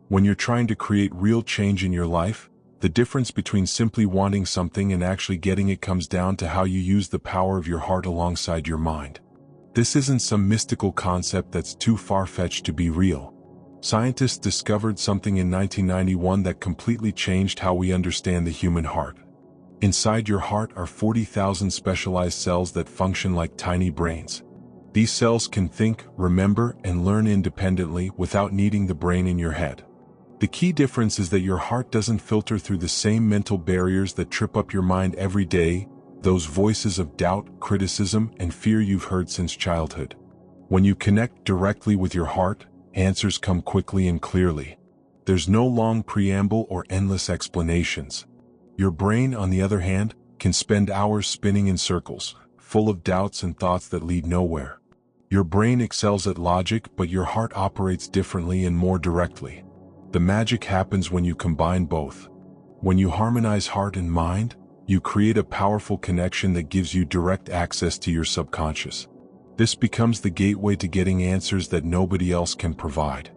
When you're trying to create real change in your life, the difference between simply wanting something and actually getting it comes down to how you use the power of your heart alongside your mind. This isn't some mystical concept that's too far-fetched to be real. Scientists discovered something in 1991 that completely changed how we understand the human heart. Inside your heart are 40,000 specialized cells that function like tiny brains. These cells can think, remember, and learn independently without needing the brain in your head. The key difference is that your heart doesn't filter through the same mental barriers that trip up your mind every day, those voices of doubt, criticism, and fear you've heard since childhood. When you connect directly with your heart, answers come quickly and clearly. There's no long preamble or endless explanations. Your brain, on the other hand, can spend hours spinning in circles, full of doubts and thoughts that lead nowhere. Your brain excels at logic, but your heart operates differently and more directly. The magic happens when you combine both. When you harmonize heart and mind, you create a powerful connection that gives you direct access to your subconscious. This becomes the gateway to getting answers that nobody else can provide.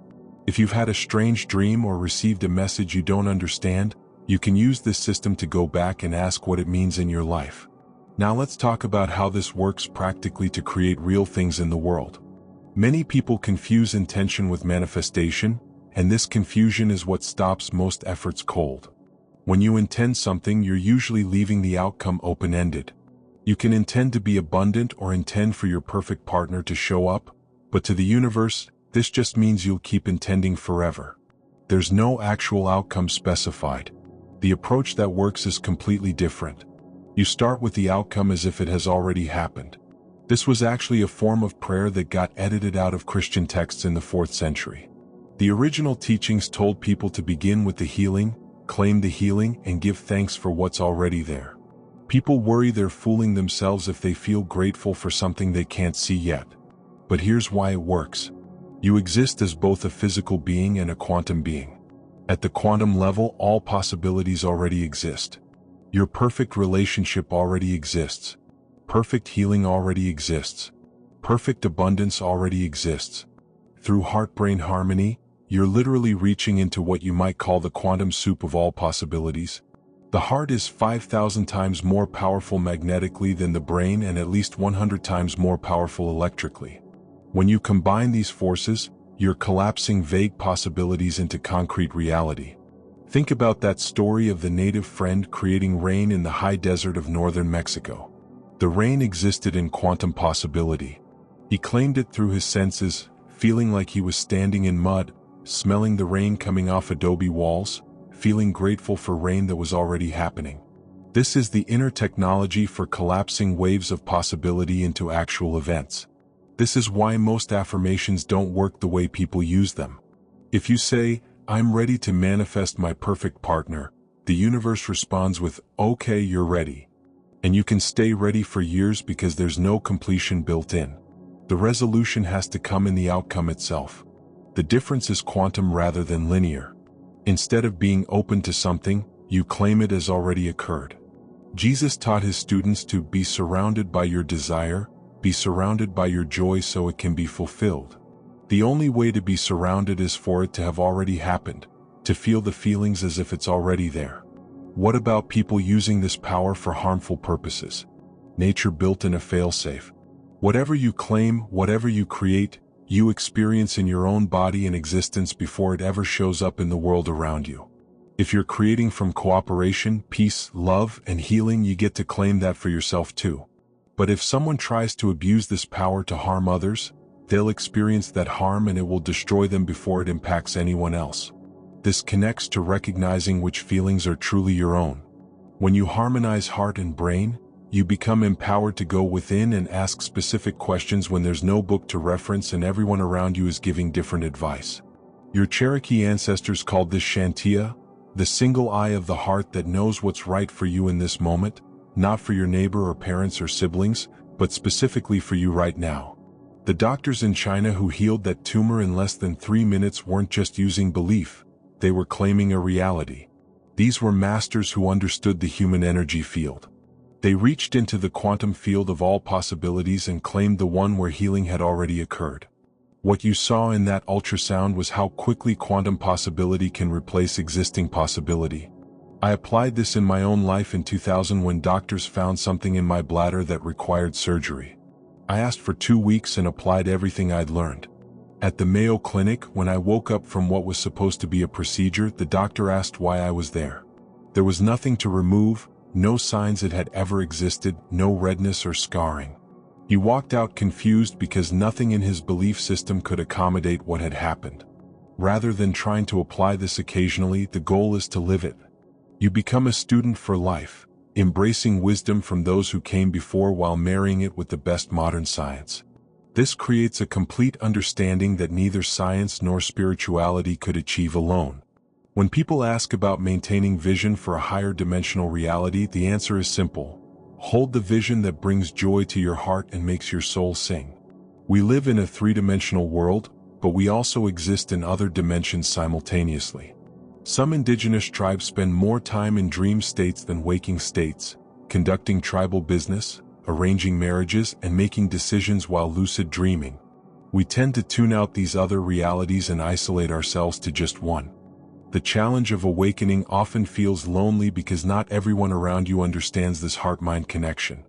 If you've had a strange dream or received a message you don't understand, you can use this system to go back and ask what it means in your life. Now let's talk about how this works practically to create real things in the world. Many people confuse intention with manifestation, and this confusion is what stops most efforts cold. When you intend something, you're usually leaving the outcome open-ended. You can intend to be abundant or intend for your perfect partner to show up, but to the universe, this just means you'll keep intending forever. There's no actual outcome specified. The approach that works is completely different. You start with the outcome as if it has already happened. This was actually a form of prayer that got edited out of Christian texts in the 4th century. The original teachings told people to begin with the healing, claim the healing, and give thanks for what's already there. People worry they're fooling themselves if they feel grateful for something they can't see yet. But here's why it works. You exist as both a physical being and a quantum being. At the quantum level, all possibilities already exist. Your perfect relationship already exists. Perfect healing already exists. Perfect abundance already exists. Through heart-brain harmony, you're literally reaching into what you might call the quantum soup of all possibilities. The heart is 5,000 times more powerful magnetically than the brain and at least 100 times more powerful electrically. When you combine these forces, you're collapsing vague possibilities into concrete reality. Think about that story of the native friend creating rain in the high desert of northern Mexico. The rain existed in quantum possibility. He claimed it through his senses, feeling like he was standing in mud, smelling the rain coming off adobe walls, feeling grateful for rain that was already happening. This is the inner technology for collapsing waves of possibility into actual events. This is why most affirmations don't work the way people use them. If you say, "I'm ready to manifest my perfect partner," the universe responds with, "Okay, you're ready." And you can stay ready for years because there's no completion built in. The resolution has to come in the outcome itself. The difference is quantum rather than linear. Instead of being open to something, you claim it as already occurred. Jesus taught his students to be surrounded by your desire, be surrounded by your joy so it can be fulfilled. The only way to be surrounded is for it to have already happened, to feel the feelings as if it's already there. What about people using this power for harmful purposes? Nature built in a failsafe. Whatever you claim, whatever you create, you experience in your own body and existence before it ever shows up in the world around you. If you're creating from cooperation, peace, love, and healing, you get to claim that for yourself too. But if someone tries to abuse this power to harm others, they'll experience that harm and it will destroy them before it impacts anyone else. This connects to recognizing which feelings are truly your own. When you harmonize heart and brain, you become empowered to go within and ask specific questions when there's no book to reference and everyone around you is giving different advice. Your Cherokee ancestors called this Shantia, the single eye of the heart that knows what's right for you in this moment, not for your neighbor or parents or siblings, but specifically for you right now. The doctors in China who healed that tumor in less than 3 minutes weren't just using belief, they were claiming a reality. These were masters who understood the human energy field. They reached into the quantum field of all possibilities and claimed the one where healing had already occurred. What you saw in that ultrasound was how quickly quantum possibility can replace existing possibility. I applied this in my own life in 2000 when doctors found something in my bladder that required surgery. I asked for 2 weeks and applied everything I'd learned. At the Mayo Clinic, when I woke up from what was supposed to be a procedure, the doctor asked why I was there. There was nothing to remove, no signs it had ever existed, no redness or scarring. He walked out confused because nothing in his belief system could accommodate what had happened. Rather than trying to apply this occasionally, the goal is to live it. You become a student for life, embracing wisdom from those who came before while marrying it with the best modern science. This creates a complete understanding that neither science nor spirituality could achieve alone. When people ask about maintaining vision for a higher dimensional reality, the answer is simple. Hold the vision that brings joy to your heart and makes your soul sing. We live in a three-dimensional world, but we also exist in other dimensions simultaneously. Some indigenous tribes spend more time in dream states than waking states, conducting tribal business, arranging marriages, and making decisions while lucid dreaming. We tend to tune out these other realities and isolate ourselves to just one. The challenge of awakening often feels lonely because not everyone around you understands this heart-mind connection.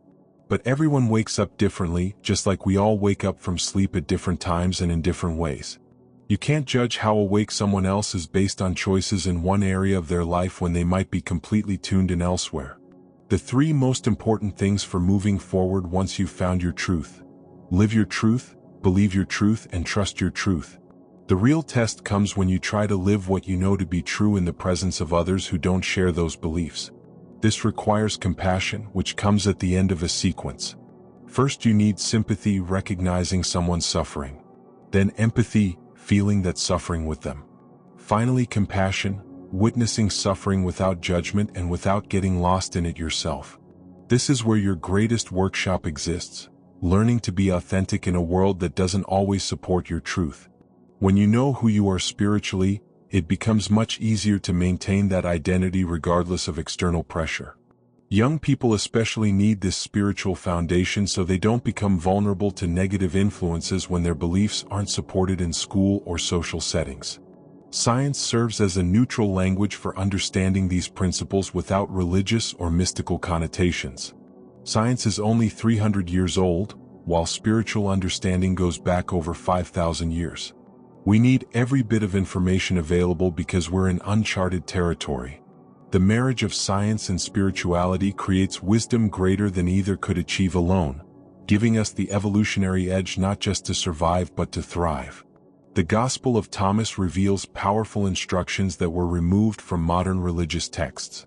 But everyone wakes up differently, just like we all wake up from sleep at different times and in different ways. You can't judge how awake someone else is based on choices in one area of their life when they might be completely tuned in elsewhere. The 3 most important things for moving forward once you've found your truth: live your truth, believe your truth, and trust your truth. The real test comes when you try to live what you know to be true in the presence of others who don't share those beliefs. This requires compassion, which comes at the end of a sequence. First, you need sympathy, recognizing someone's suffering. Then empathy, feeling that suffering with them. Finally, compassion, witnessing suffering without judgment and without getting lost in it yourself. This is where your greatest workshop exists, learning to be authentic in a world that doesn't always support your truth. When you know who you are spiritually, it becomes much easier to maintain that identity regardless of external pressure. Young people especially need this spiritual foundation so they don't become vulnerable to negative influences when their beliefs aren't supported in school or social settings. Science serves as a neutral language for understanding these principles without religious or mystical connotations. Science is only 300 years old, while spiritual understanding goes back over 5,000 years. We need every bit of information available because we're in uncharted territory. The marriage of science and spirituality creates wisdom greater than either could achieve alone, giving us the evolutionary edge not just to survive but to thrive. The Gospel of Thomas reveals powerful instructions that were removed from modern religious texts.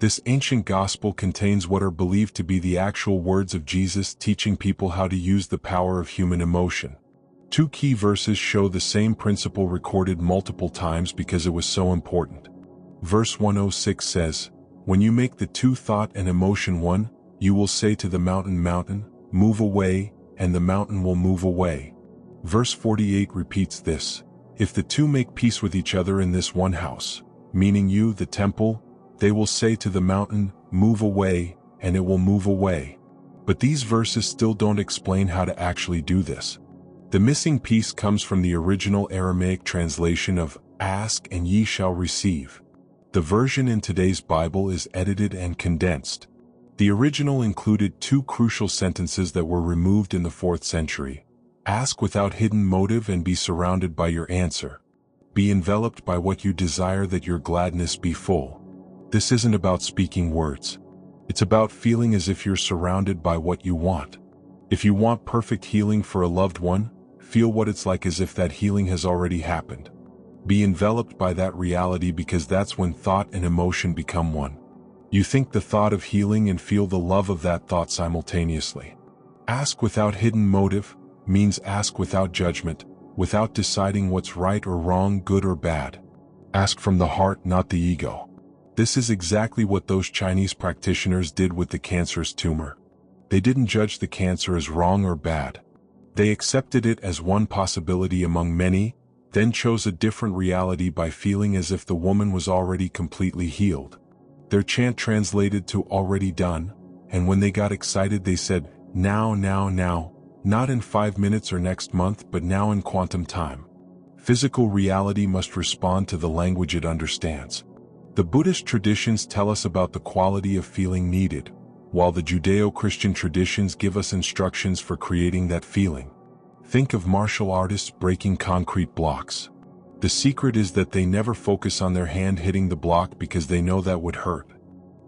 This ancient gospel contains what are believed to be the actual words of Jesus, teaching people how to use the power of human emotion. 2 key verses show the same principle recorded multiple times because it was so important. Verse 106 says, "When you make the 2 thought and emotion one, you will say to the mountain, mountain, move away, and the mountain will move away." Verse 48 repeats this, "If the 2 make peace with each other in this one house," meaning you, the temple, "they will say to the mountain, move away, and it will move away." But these verses still don't explain how to actually do this. The missing piece comes from the original Aramaic translation of "ask and ye shall receive." The version in today's Bible is edited and condensed. The original included 2 crucial sentences that were removed in the 4th century. Ask without hidden motive and be surrounded by your answer. Be enveloped by what you desire that your gladness be full. This isn't about speaking words. It's about feeling as if you're surrounded by what you want. If you want perfect healing for a loved one, feel what it's like as if that healing has already happened. Be enveloped by that reality because that's when thought and emotion become one. You think the thought of healing and feel the love of that thought simultaneously. Ask without hidden motive means ask without judgment, without deciding what's right or wrong, good or bad. Ask from the heart, not the ego. This is exactly what those Chinese practitioners did with the cancerous tumor. They didn't judge the cancer as wrong or bad. They accepted it as one possibility among many, then chose a different reality by feeling as if the woman was already completely healed. Their chant translated to "already done," and when they got excited they said, "Now, now, now, Not in 5 minutes or next month, but now in quantum time. Physical reality must respond to the language it understands. The Buddhist traditions tell us about the quality of feeling needed, while the Judeo-Christian traditions give us instructions for creating that feeling. Think of martial artists breaking concrete blocks. The secret is that they never focus on their hand hitting the block because they know that would hurt.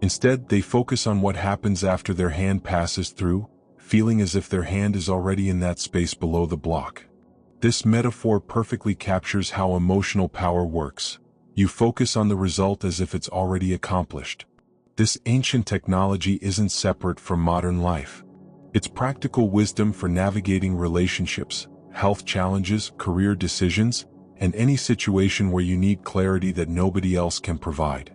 Instead, they focus on what happens after their hand passes through, feeling as if their hand is already in that space below the block. This metaphor perfectly captures how emotional power works. You focus on the result as if it's already accomplished. This ancient technology isn't separate from modern life. It's practical wisdom for navigating relationships, health challenges, career decisions, and any situation where you need clarity that nobody else can provide.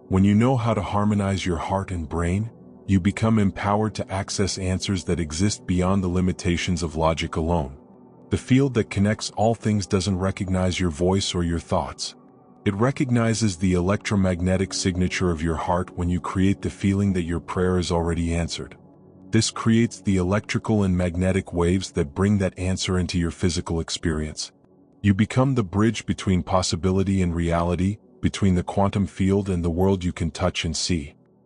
When you know how to harmonize your heart and brain, you become empowered to access answers that exist beyond the limitations of logic alone. The field that connects all things doesn't recognize your voice or your thoughts. It recognizes the electromagnetic signature of your heart when you create the feeling that your prayer is already answered. This creates the electrical and magnetic waves that bring that answer into your physical experience. You become the bridge between possibility and reality, between the quantum field and the world you can touch and see.